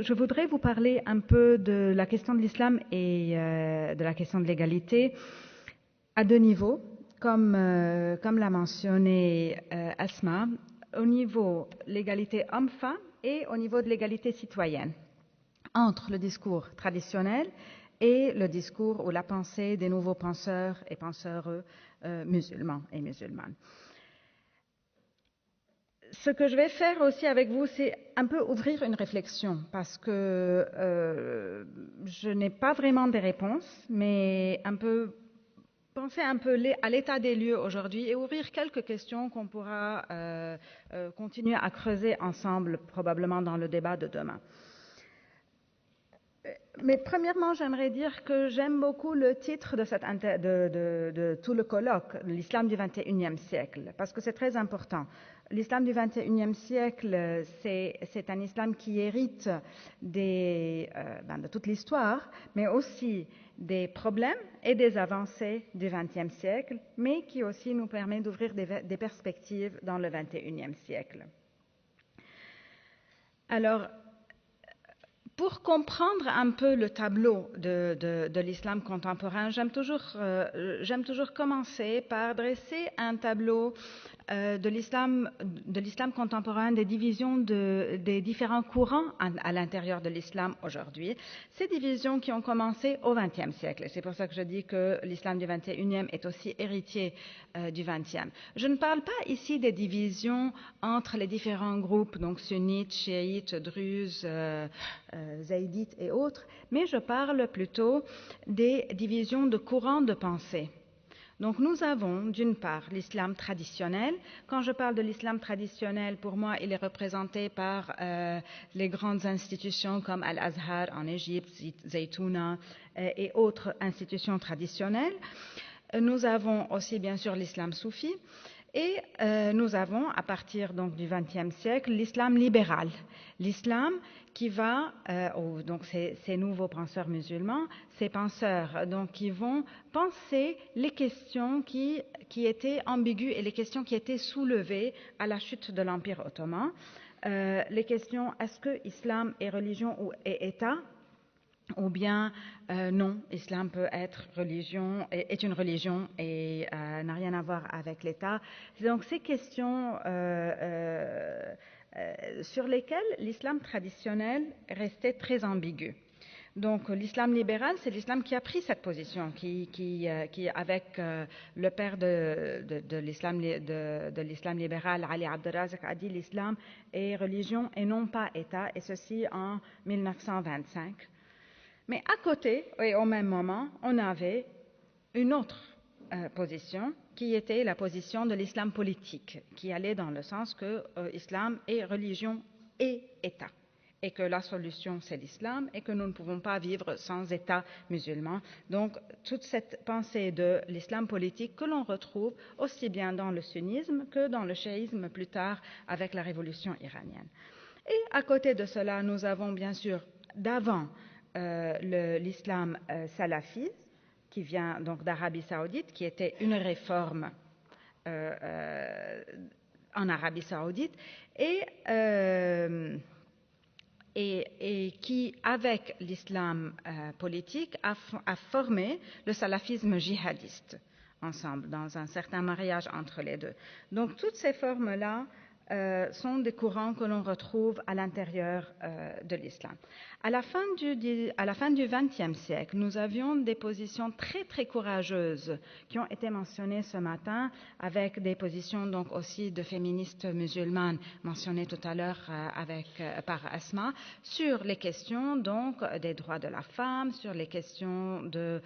je voudrais vous parler un peu de la question de l'islam et de la question de l'égalité à deux niveaux, comme l'a mentionné Asma, au niveau de l'égalité homme-femme et au niveau de l'égalité citoyenne, entre le discours traditionnel et le discours ou la pensée des nouveaux penseurs et penseurs musulmans et musulmanes. Ce que je vais faire aussi avec vous, c'est un peu ouvrir une réflexion, parce que je n'ai pas vraiment des réponses, mais un peu penser un peu à l'état des lieux aujourd'hui et ouvrir quelques questions qu'on pourra continuer à creuser ensemble, probablement dans le débat de demain. Mais premièrement, j'aimerais dire que j'aime beaucoup le titre de tout le colloque, l'islam du XXIe siècle, parce que c'est très important. L'islam du XXIe siècle, c'est un islam qui hérite de toute l'histoire, mais aussi des problèmes et des avancées du XXe siècle, mais qui aussi nous permet d'ouvrir des perspectives dans le XXIe siècle. Alors, pour comprendre un peu le tableau de l'islam contemporain, j'aime toujours commencer par dresser un tableau de l'islam contemporain, des divisions des différents courants à l'intérieur de l'islam aujourd'hui. Ces divisions qui ont commencé au XXe siècle. C'est pour ça que je dis que l'islam du XXIe est aussi héritier du XXe. Je ne parle pas ici des divisions entre les différents groupes, donc sunnites, chiites, druzes, zaïdites et autres, mais je parle plutôt des divisions de courants de pensée. Donc nous avons d'une part l'islam traditionnel. Quand je parle de l'islam traditionnel, pour moi, il est représenté par les grandes institutions comme Al-Azhar en Égypte, Zaytouna et autres institutions traditionnelles. Nous avons aussi bien sûr l'islam soufi et nous avons à partir donc du XXe siècle l'islam libéral. L'islam qui va, donc ces nouveaux penseurs musulmans, ces penseurs donc qui vont penser les questions qui étaient ambiguës et les questions qui étaient soulevées à la chute de l'Empire ottoman. Les questions, est-ce que islam est religion ou est État? Ou bien non, l'islam peut être religion, est une religion et n'a rien à voir avec l'État. Donc ces questions sur lesquelles l'islam traditionnel restait très ambigu. Donc l'islam libéral, c'est l'islam qui a pris cette position, qui avec le père de l'islam libéral, Ali Abdelrazak, a dit l'islam est religion et non pas État, et ceci en 1925. Mais à côté, et au même moment, on avait une autre position qui était la position de l'islam politique, qui allait dans le sens que l'islam est religion et État, et que la solution c'est l'islam, et que nous ne pouvons pas vivre sans État musulman. Donc toute cette pensée de l'islam politique que l'on retrouve aussi bien dans le sunnisme que dans le chiisme plus tard avec la révolution iranienne. Et à côté de cela, nous avons bien sûr d'avant l'islam salafiste, qui vient donc d'Arabie Saoudite, qui était une réforme en Arabie Saoudite, et qui, avec l'islam politique, a formé le salafisme djihadiste ensemble, dans un certain mariage entre les deux. Donc toutes ces formes-là sont des courants que l'on retrouve à l'intérieur de l'islam. À la fin du XXe siècle, nous avions des positions très très courageuses qui ont été mentionnées ce matin, avec des positions donc aussi de féministes musulmanes mentionnées tout à l'heure par Asma, sur les questions donc des droits de la femme, sur les questions de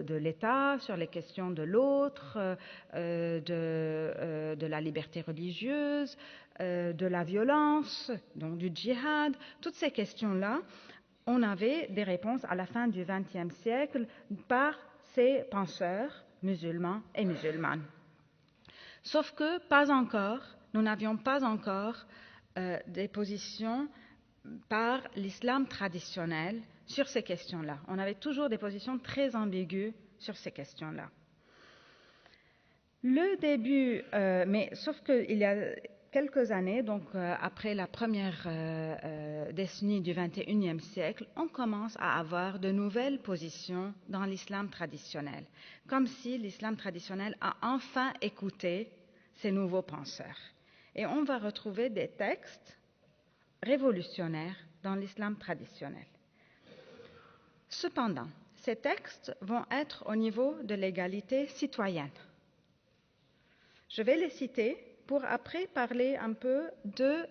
l'État, sur les questions de l'autre, de la liberté religieuse, de la violence, donc du djihad. Toutes ces questions-là, on avait des réponses à la fin du XXe siècle par ces penseurs musulmans et musulmanes. Sauf que nous n'avions pas encore des positions par l'islam traditionnel sur ces questions-là. On avait toujours des positions très ambiguës sur ces questions-là. Le début, mais sauf qu'il y a quelques années, donc après la première décennie du XXIe siècle, on commence à avoir de nouvelles positions dans l'islam traditionnel, comme si l'islam traditionnel a enfin écouté ces nouveaux penseurs. Et on va retrouver des textes révolutionnaires dans l'islam traditionnel. Cependant, ces textes vont être au niveau de l'égalité citoyenne. Je vais les citer pour après parler un peu de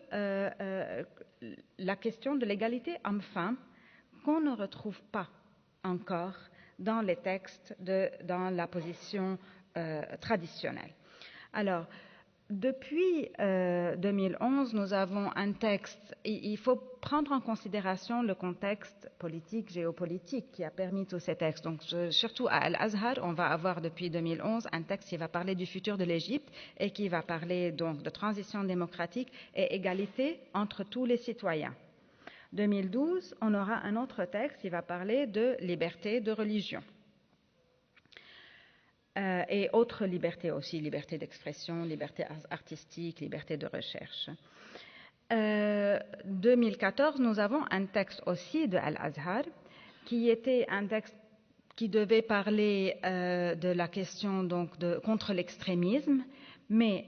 la question de l'égalité homme-femme qu'on ne retrouve pas encore dans les textes, dans la position traditionnelle. Alors, depuis 2011, nous avons un texte, et il faut prendre en considération le contexte politique, géopolitique qui a permis tous ces textes. Donc, surtout à Al-Azhar, on va avoir depuis 2011 un texte qui va parler du futur de l'Égypte et qui va parler donc de transition démocratique et égalité entre tous les citoyens. 2012, on aura un autre texte qui va parler de liberté de religion. Et autres libertés aussi, liberté d'expression, liberté artistique, liberté de recherche. 2014, nous avons un texte aussi de Al-Azhar qui était un texte qui devait parler de la question donc contre l'extrémisme, mais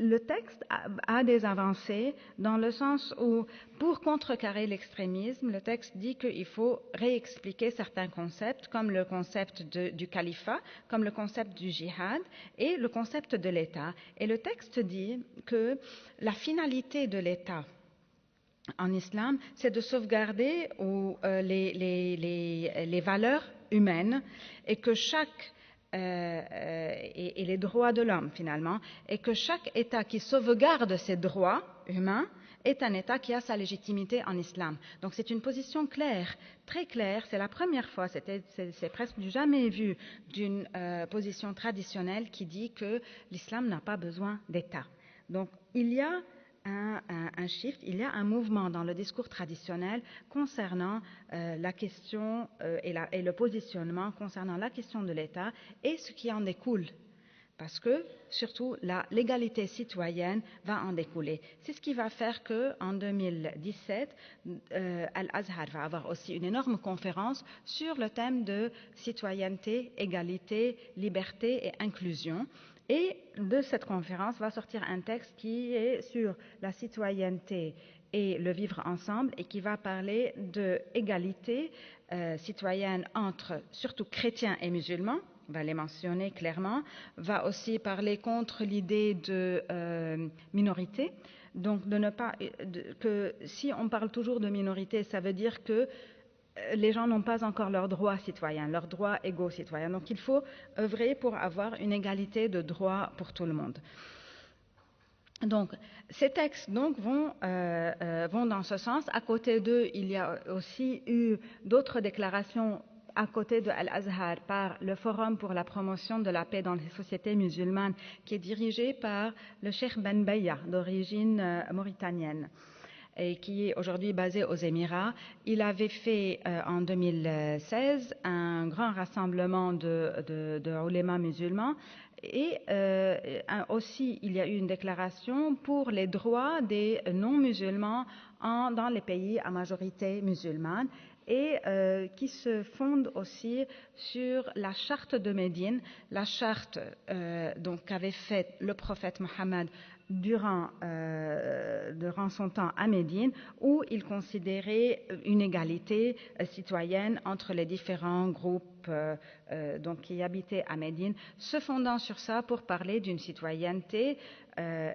le texte a des avancées dans le sens où, pour contrecarrer l'extrémisme, le texte dit qu'il faut réexpliquer certains concepts, comme le concept du califat, comme le concept du djihad et le concept de l'État. Et le texte dit que la finalité de l'État en islam, c'est de sauvegarder les valeurs humaines et que et les droits de l'homme finalement, et que chaque État qui sauvegarde ses droits humains est un État qui a sa légitimité en islam. Donc c'est une position claire, très claire, c'est la première fois, c'est presque du jamais vu d'une position traditionnelle qui dit que l'islam n'a pas besoin d'État. Donc il y a un shift, il y a un mouvement dans le discours traditionnel concernant la question et le positionnement concernant la question de l'État et ce qui en découle. Parce que, surtout, l'égalité citoyenne va en découler. C'est ce qui va faire qu'en 2017, Al-Azhar va avoir aussi une énorme conférence sur le thème de citoyenneté, égalité, liberté et inclusion. Et de cette conférence va sortir un texte qui est sur la citoyenneté et le vivre ensemble et qui va parler d'égalité citoyenne entre surtout chrétiens et musulmans, va les mentionner clairement, va aussi parler contre l'idée de minorité. Donc que si on parle toujours de minorité, ça veut dire que les gens n'ont pas encore leurs droits citoyens, leurs droits égaux citoyens. Donc il faut œuvrer pour avoir une égalité de droits pour tout le monde. Donc ces textes donc, vont dans ce sens. À côté d'eux, il y a aussi eu d'autres déclarations à côté de Al-Azhar par le Forum pour la promotion de la paix dans les sociétés musulmanes qui est dirigé par le Cheikh Ben Baya d'origine mauritanienne et qui est aujourd'hui basé aux Émirats. Il avait fait en 2016 un grand rassemblement de ulémas musulmans et aussi il y a eu une déclaration pour les droits des non-musulmans dans les pays à majorité musulmane et qui se fonde aussi sur la charte de Médine, la charte donc qu'avait faite le prophète Mohammed durant son temps à Médine, où il considérait une égalité citoyenne entre les différents groupes donc, qui habitaient à Médine, se fondant sur ça pour parler d'une citoyenneté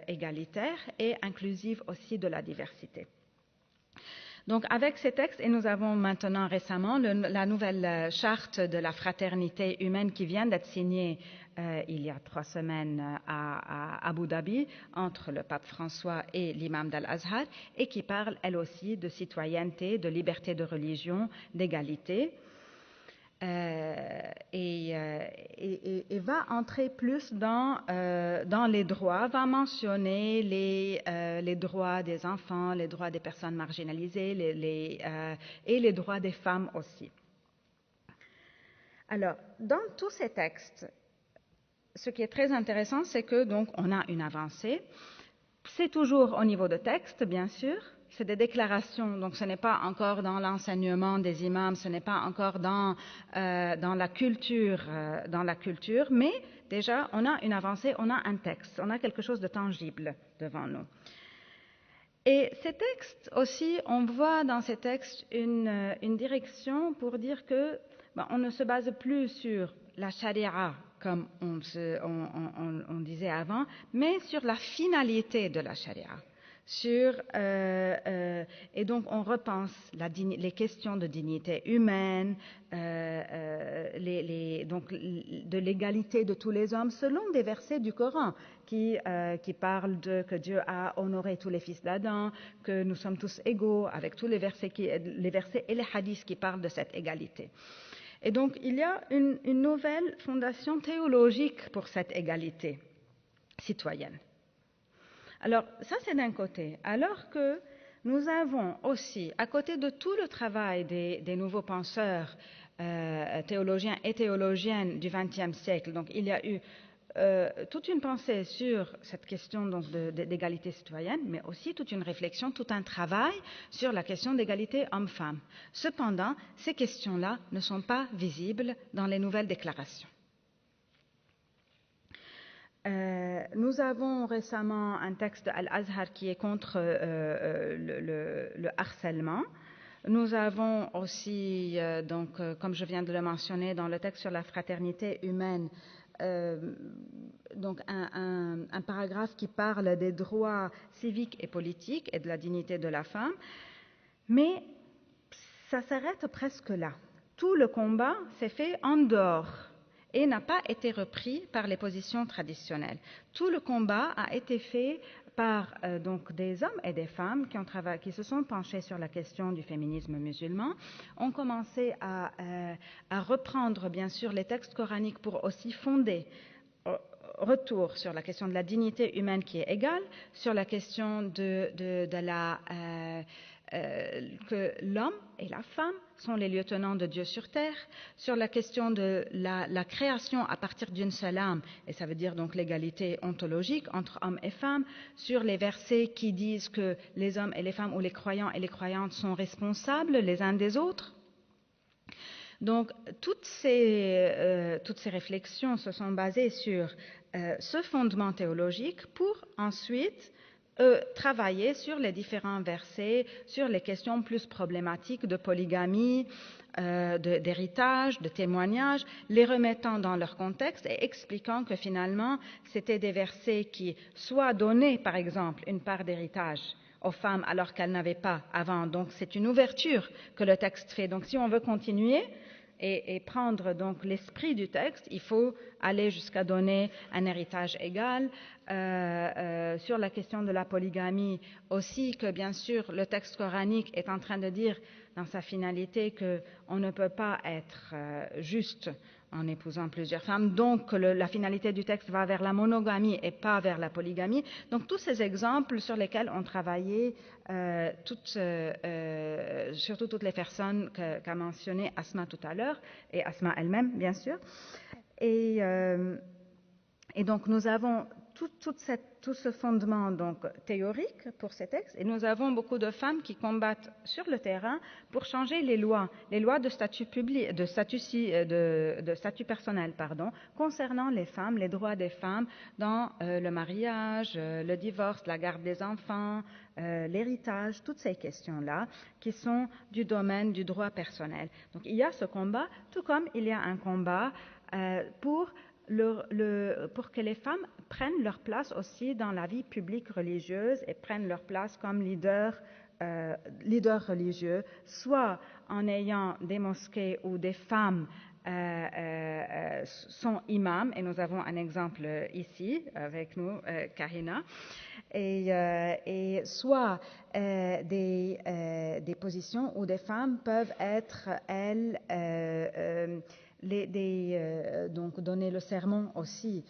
égalitaire et inclusive aussi de la diversité. Donc avec ces textes, et nous avons maintenant récemment la nouvelle charte de la fraternité humaine qui vient d'être signée il y a 3 semaines à Abu Dhabi entre le pape François et l'imam d'Al-Azhar et qui parle elle aussi de citoyenneté, de liberté de religion, d'égalité. Et va entrer plus dans les droits, va mentionner les droits des enfants, les droits des personnes marginalisées et les droits des femmes aussi. Alors, dans tous ces textes, ce qui est très intéressant, c'est que donc on a une avancée. C'est toujours au niveau de texte, bien sûr. C'est des déclarations, donc ce n'est pas encore dans l'enseignement des imams, ce n'est pas encore dans la culture, mais déjà on a une avancée, on a un texte, on a quelque chose de tangible devant nous. Et ces textes aussi, on voit dans ces textes une direction pour dire que on ne se base plus sur la charia comme on disait avant, mais sur la finalité de la charia. Et donc on repense les questions de dignité humaine, donc de l'égalité de tous les hommes selon des versets du Coran qui parlent que Dieu a honoré tous les fils d'Adam, que nous sommes tous égaux, avec tous les versets et les hadiths qui parlent de cette égalité. Et donc il y a une nouvelle fondation théologique pour cette égalité citoyenne. Alors ça c'est d'un côté, alors que nous avons aussi, à côté de tout le travail des nouveaux penseurs théologiens et théologiennes du XXe siècle, donc il y a eu toute une pensée sur cette question donc, d'égalité citoyenne, mais aussi toute une réflexion, tout un travail sur la question d'égalité homme-femme. Cependant, ces questions-là ne sont pas visibles dans les nouvelles déclarations. Nous avons récemment un texte de Al-Azhar qui est contre le harcèlement. Nous avons aussi, comme je viens de le mentionner, dans le texte sur la fraternité humaine, donc un paragraphe qui parle des droits civiques et politiques et de la dignité de la femme, mais ça s'arrête presque là. Tout le combat s'est fait en dehors et n'a pas été repris par les positions traditionnelles. Tout le combat a été fait par donc des hommes et des femmes qui se sont penchés sur la question du féminisme musulman, ont commencé à reprendre bien sûr les textes coraniques pour aussi fonder retour sur la question de la dignité humaine qui est égale, sur la question que l'homme et la femme sont les lieutenants de Dieu sur terre, sur la question de la création à partir d'une seule âme, et ça veut dire donc l'égalité ontologique entre hommes et femmes, sur les versets qui disent que les hommes et les femmes ou les croyants et les croyantes sont responsables les uns des autres. Donc toutes ces réflexions se sont basées sur ce fondement théologique pour ensuite travailler sur les différents versets, sur les questions plus problématiques de polygamie, d'héritage, de témoignage, les remettant dans leur contexte et expliquant que finalement c'était des versets qui soit donnaient par exemple une part d'héritage aux femmes alors qu'elles n'avaient pas avant. Donc c'est une ouverture que le texte fait. Donc si on veut continuer et prendre donc l'esprit du texte, il faut aller jusqu'à donner un héritage égal. Sur la question de la polygamie aussi, que bien sûr le texte coranique est en train de dire dans sa finalité qu'on ne peut pas être juste en épousant plusieurs femmes, donc la finalité du texte va vers la monogamie et pas vers la polygamie. Donc tous ces exemples sur lesquels on travaillait, surtout toutes les personnes qu'a mentionné Asma tout à l'heure, et Asma elle-même bien sûr. Et donc nous avons tout ce fondement donc théorique pour ces textes, et nous avons beaucoup de femmes qui combattent sur le terrain pour changer les lois de statut public, de statut personnel, concernant les femmes, les droits des femmes dans le mariage, le divorce, la garde des enfants, l'héritage, toutes ces questions-là qui sont du domaine du droit personnel. Donc il y a ce combat, tout comme il y a un combat pour que les femmes prennent leur place aussi dans la vie publique religieuse et prennent leur place comme leaders religieux, soit en ayant des mosquées où des femmes sont imams, et nous avons un exemple ici avec nous, Karina, et soit des positions où des femmes peuvent être, elles, donc donner le sermon aussi,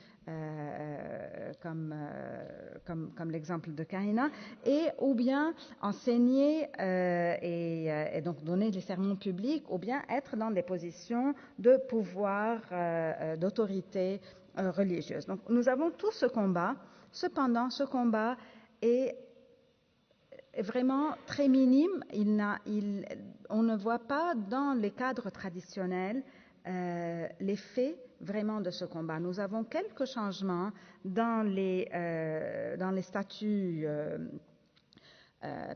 comme l'exemple de Karina, et ou bien enseigner et donc donner les sermons publics, ou bien être dans des positions de pouvoir, d'autorité religieuse. Donc nous avons tout ce combat. Cependant, ce combat est vraiment très minime. On ne voit pas dans les cadres traditionnels l'effet vraiment de ce combat. Nous avons quelques changements dans les statuts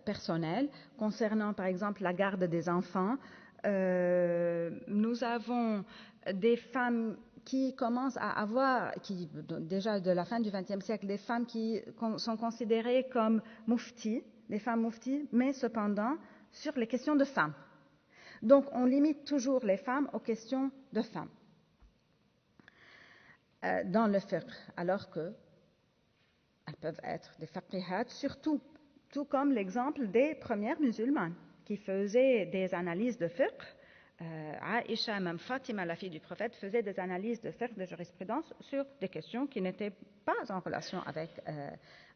personnels concernant, par exemple, la garde des enfants. Nous avons des femmes qui commencent à avoir, déjà de la fin du XXe siècle, des femmes qui sont considérées comme mufti, des femmes mufti, mais cependant sur les questions de femmes. Donc on limite toujours les femmes aux questions de femmes dans le fiqh, alors qu'elles peuvent être des faqihat surtout, tout comme l'exemple des premières musulmanes qui faisaient des analyses de fiqh. Aïcha, même Fatima, la fille du prophète, faisait des analyses de fiqh, de jurisprudence sur des questions qui n'étaient pas en relation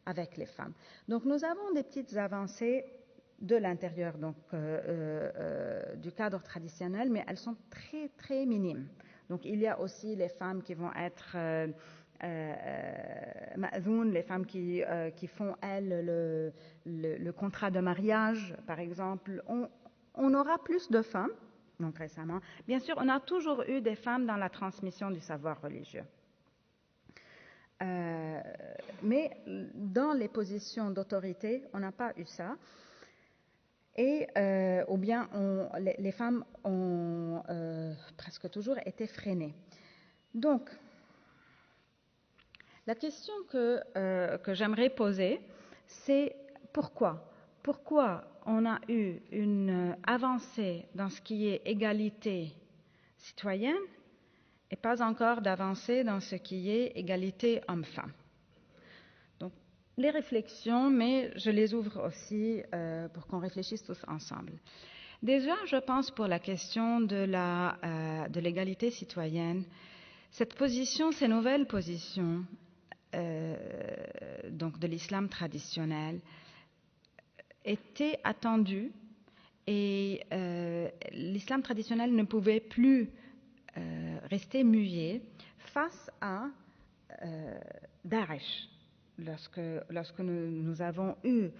avec les femmes. Donc nous avons des petites avancées de l'intérieur du cadre traditionnel, mais elles sont très très minimes. Donc il y a aussi les femmes qui vont être ma'zoun, les femmes qui font elles le contrat de mariage, par exemple. On aura plus de femmes, donc récemment. Bien sûr, on a toujours eu des femmes dans la transmission du savoir religieux. Mais dans les positions d'autorité, on n'a pas eu ça. Et ou bien les femmes ont presque toujours été freinées. Donc, la question que j'aimerais poser, c'est pourquoi on a eu une avancée dans ce qui est égalité citoyenne et pas encore d'avancée dans ce qui est égalité homme-femme. Donc, les réflexions, mais je les ouvre aussi pour qu'on réfléchisse tous ensemble. Déjà, je pense pour la question de l'égalité citoyenne, cette position, ces nouvelles positions donc de l'islam traditionnel étaient attendues et l'islam traditionnel ne pouvait plus rester muet face à Daesh. Lorsque nous avons eu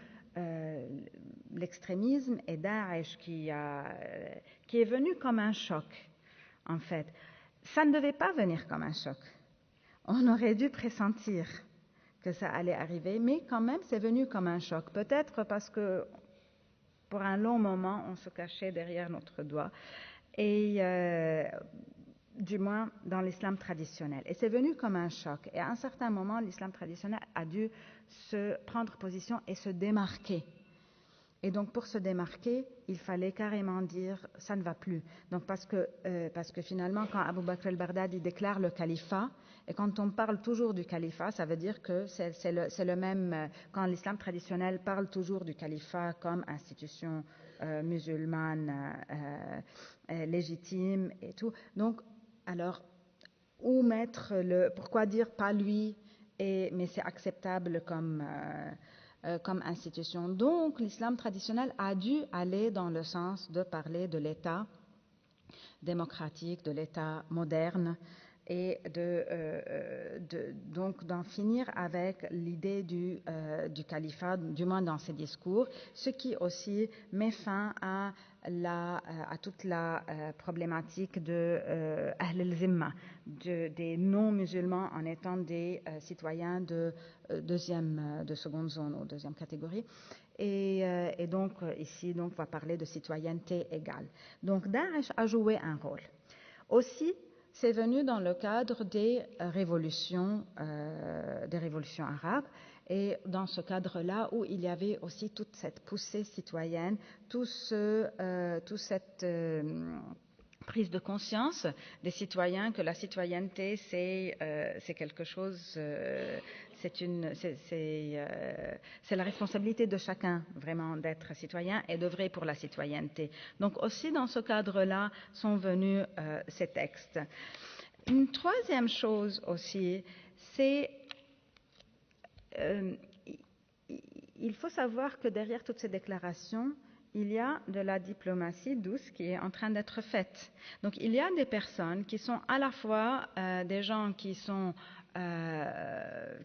l'extrémisme et Daesh qui est venu comme un choc, en fait. Ça ne devait pas venir comme un choc. On aurait dû pressentir que ça allait arriver, mais quand même, c'est venu comme un choc. Peut-être parce que pour un long moment, on se cachait derrière notre doigt, et du moins dans l'islam traditionnel. Et c'est venu comme un choc. Et à un certain moment, l'islam traditionnel a dû se prendre position et se démarquer. Et donc, pour se démarquer, il fallait carrément dire « ça ne va plus ». Donc, parce que finalement, quand Abu Bakr al-Baghdadi déclare le califat, et quand on parle toujours du califat, ça veut dire que c'est le même, quand l'islam traditionnel parle toujours du califat comme institution musulmane légitime et tout. Donc, alors, où mettre pourquoi dire pas lui, mais c'est acceptable comme institution. Donc, l'islam traditionnel a dû aller dans le sens de parler de l'État démocratique, de l'État moderne, et donc d'en finir avec l'idée du califat, du moins dans ses discours, ce qui aussi met fin à toute la problématique de Ahl al-Zimma, des non-musulmans en étant des citoyens de seconde zone ou deuxième catégorie. Et donc ici, on va parler de citoyenneté égale. Donc Daesh a joué un rôle. Aussi, c'est venu dans le cadre des révolutions arabes, et dans ce cadre-là où il y avait aussi toute cette poussée citoyenne, toute cette prise de conscience des citoyens que la citoyenneté c'est quelque chose, c'est la responsabilité de chacun vraiment d'être citoyen et d'œuvrer pour la citoyenneté. Donc aussi dans ce cadre-là sont venus ces textes. Une troisième chose aussi, c'est il faut savoir que derrière toutes ces déclarations, il y a de la diplomatie douce qui est en train d'être faite. Donc il y a des personnes qui sont à la fois des gens qui sont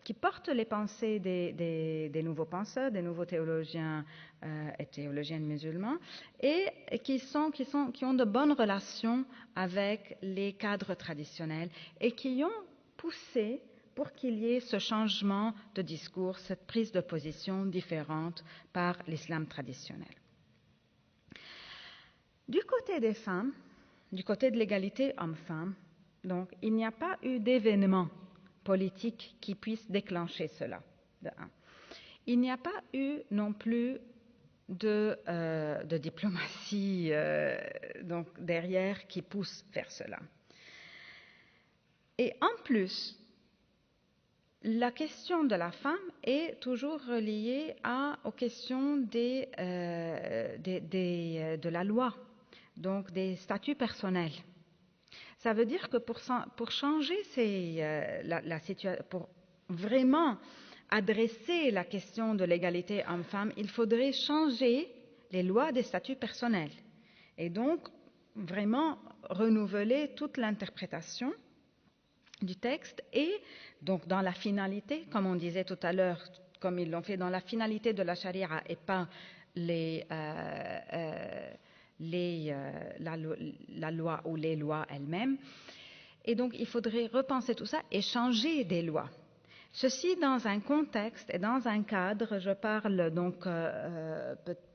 qui portent les pensées des nouveaux penseurs, des nouveaux théologiens et théologiennes musulmans, et qui ont de bonnes relations avec les cadres traditionnels et qui ont poussé pour qu'il y ait ce changement de discours, cette prise de position différente par l'islam traditionnel. Du côté des femmes, du côté de l'égalité homme-femme, donc, il n'y a pas eu d'événement politique qui puisse déclencher cela, de un. Il n'y a pas eu non plus de diplomatie donc derrière qui pousse vers cela. Et en plus, la question de la femme est toujours reliée aux questions de la loi, donc des statuts personnels. Ça veut dire que pour changer la situation, pour vraiment adresser la question de l'égalité homme-femme, il faudrait changer les lois des statuts personnels et donc vraiment renouveler toute l'interprétation du texte et donc dans la finalité, comme on disait tout à l'heure, comme ils l'ont fait dans la finalité de la charia et pas la loi ou les lois elles-mêmes. Et donc, il faudrait repenser tout ça et changer des lois. Ceci dans un contexte et dans un cadre, je parle donc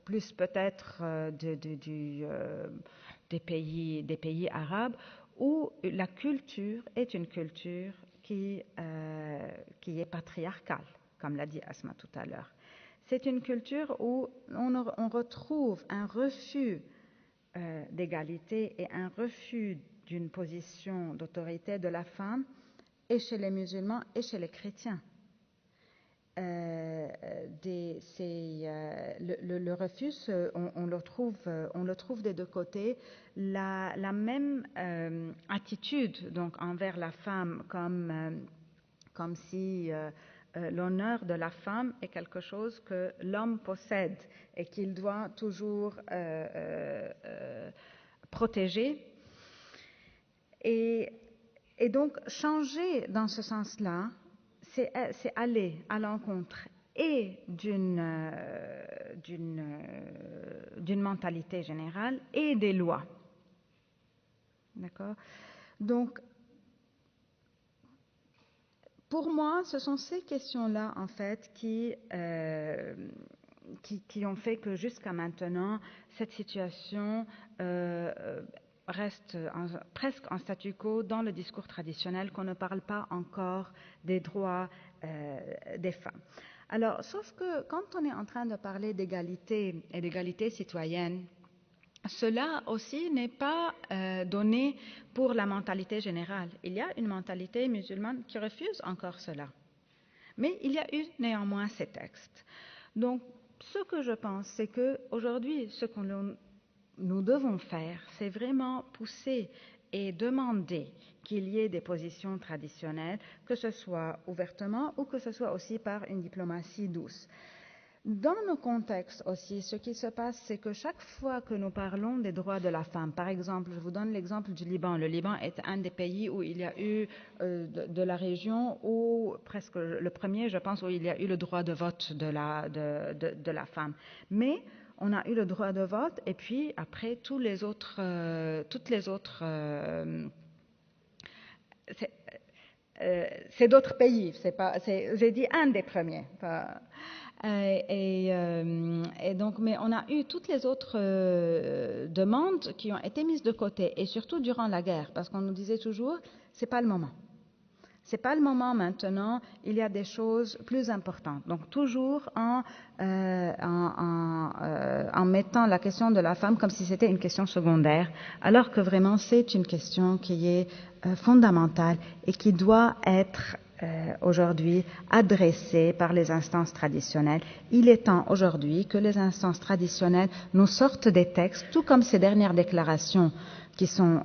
plus peut-être des pays arabes, où la culture est une culture qui est patriarcale, comme l'a dit Asma tout à l'heure. C'est une culture où on retrouve un refus d'égalité et un refus d'une position d'autorité de la femme et chez les musulmans et chez les chrétiens. Le refus, on le trouve des deux côtés. La même attitude donc envers la femme comme si l'honneur de la femme est quelque chose que l'homme possède et qu'il doit toujours protéger. Et donc, changer dans ce sens-là, c'est aller à l'encontre et d'une mentalité générale et des lois. D'accord ? Donc, pour moi, ce sont ces questions-là, en fait, qui ont fait que jusqu'à maintenant, cette situation reste presque en statu quo dans le discours traditionnel, qu'on ne parle pas encore des droits des femmes. Alors, sauf que quand on est en train de parler d'égalité et d'égalité citoyenne, cela aussi n'est pas donné pour la mentalité générale. Il y a une mentalité musulmane qui refuse encore cela. Mais il y a eu néanmoins ces textes. Donc, ce que je pense, c'est qu'aujourd'hui, ce que nous devons faire, c'est vraiment pousser et demander qu'il y ait des positions traditionnelles, que ce soit ouvertement ou que ce soit aussi par une diplomatie douce. Dans nos contextes aussi, ce qui se passe, c'est que chaque fois que nous parlons des droits de la femme, par exemple, je vous donne l'exemple du Liban. Le Liban est un des pays où il y a eu, de la région, où presque le premier, je pense, où il y a eu le droit de vote de la femme. Mais on a eu le droit de vote, et puis après, toutes les autres, c'est d'autres pays. J'ai dit un des premiers. Et donc, mais on a eu toutes les autres demandes qui ont été mises de côté, et surtout durant la guerre, parce qu'on nous disait toujours, c'est pas le moment. C'est pas le moment maintenant, il y a des choses plus importantes. Donc toujours en mettant la question de la femme comme si c'était une question secondaire, alors que vraiment c'est une question qui est fondamentale et qui doit être aujourd'hui adressée par les instances traditionnelles. Il est temps aujourd'hui que les instances traditionnelles nous sortent des textes, tout comme ces dernières déclarations qui sont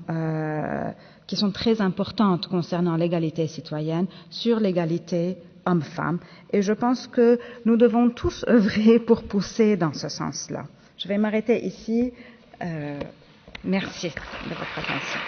très importantes concernant l'égalité citoyenne, sur l'égalité homme-femme. Et je pense que nous devons tous œuvrer pour pousser dans ce sens-là. Je vais m'arrêter ici. Merci de votre attention.